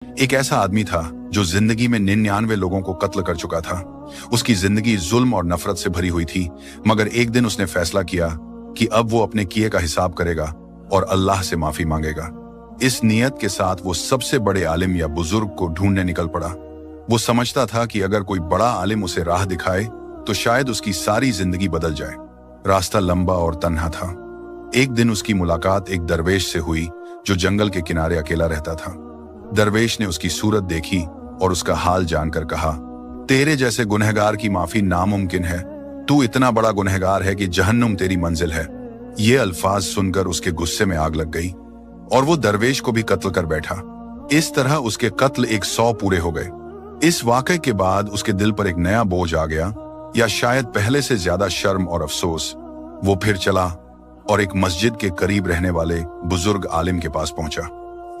एक ऐसा आदमी था जो जिंदगी में 99 लोगों को कत्ल कर चुका था। उसकी जिंदगी जुल्म और नफरत से भरी हुई थी, मगर एक दिन उसने फैसला किया कि अब वो अपने किए का हिसाब करेगा और अल्लाह से माफी मांगेगा। इस नियत के साथ वो सबसे बड़े आलिम या बुजुर्ग को ढूंढने निकल पड़ा। वो समझता था कि अगर कोई बड़ा आलिम उसे राह दिखाए तो शायद उसकी सारी जिंदगी बदल जाए। रास्ता लंबा और तन्हा था। एक दिन उसकी मुलाकात एक दरवेश से हुई जो जंगल के किनारे अकेला रहता था। दरवेश ने उसकी सूरत देखी और उसका हाल जानकर कहा, तेरे जैसे गुनहगार की माफी नामुमकिन है। तू इतना बड़ा गुनहगार है कि जहन्नुम तेरी मंजिल है। ये अल्फाज सुनकर उसके गुस्से में आग लग गई और वो दरवेश को भी कत्ल कर बैठा। इस तरह उसके कत्ल 100 पूरे हो गए। इस वाकये के बाद उसके दिल पर एक नया बोझ आ गया, या शायद पहले से ज्यादा शर्म और अफसोस। वो फिर चला और एक मस्जिद के करीब रहने वाले बुजुर्ग आलिम के पास पहुंचा।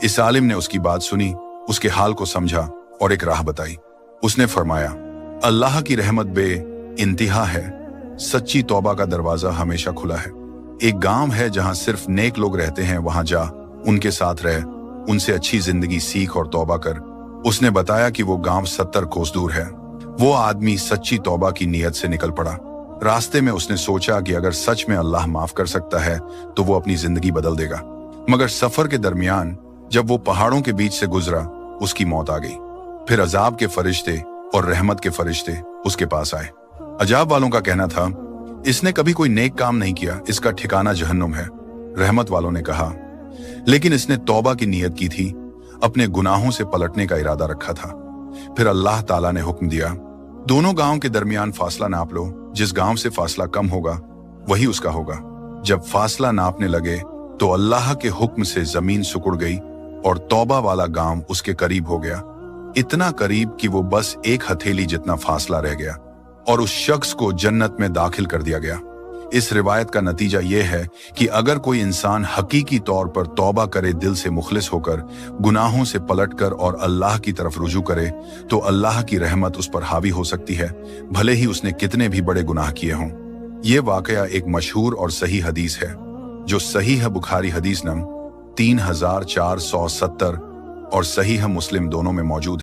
इस आलिम ने उसकी बात सुनी, उसके हाल को समझा और एक राह बताई। उसने फरमाया, अल्लाह की रहमत बे इंतहा है, सच्ची तौबा का दरवाजा हमेशा खुला है। एक गांव है जहां सिर्फ नेक लोग रहते हैं, वहां जा, उनके साथ रह, उनसे अच्छी जिंदगी सीख और तौबा कर। उसने बताया कि वो गांव 70 कोस दूर है। वो आदमी सच्ची तौबा की नीयत से निकल पड़ा। रास्ते में उसने सोचा कि अगर सच में अल्लाह माफ कर सकता है तो वो अपनी जिंदगी बदल देगा। मगर सफर के दरमियान जब वो पहाड़ों के बीच से गुजरा, उसकी मौत आ गई। फिर अजाब के फरिश्ते और रहमत के फरिश्ते उसके पास आए। अजाब वालों का कहना था, इसने कभी कोई नेक काम नहीं किया, इसका ठिकाना जहन्नुम है। रहमत वालों ने कहा, लेकिन इसने तौबा की नीयत की थी, अपने गुनाहों से पलटने का इरादा रखा था। फिर अल्लाह ताला ने हुक्म दिया, दोनों गांव के दरमियान फासला नाप लो। जिस गांव से फासला कम होगा वही उसका होगा। जब फासला नापने लगे तो अल्लाह के हुक्म से जमीन सिकुड़ गई और तौबा वाला गांव उसके करीब हो गया। इतना करीब कि वो बस एक हथेली जितना फासला रह गया और उस शख्स को जन्नत में दाखिल कर दिया गया। इस रिवायत का नतीजा यह है कि अगर कोई इंसान हकीकी तौर पर तौबा करे, दिल से मुखलिस होकर गुनाहों से पलटकर और अल्लाह की तरफ रुजू करे, तो अल्लाह की रहमत उस पर हावी हो सकती है, भले ही उसने कितने भी बड़े गुनाह किए हों। ये वाकया एक मशहूर और सही हदीस है जो सहीह बुखारी हदीस नंबर 3470 और सहीह मुस्लिम दोनों में मौजूद है।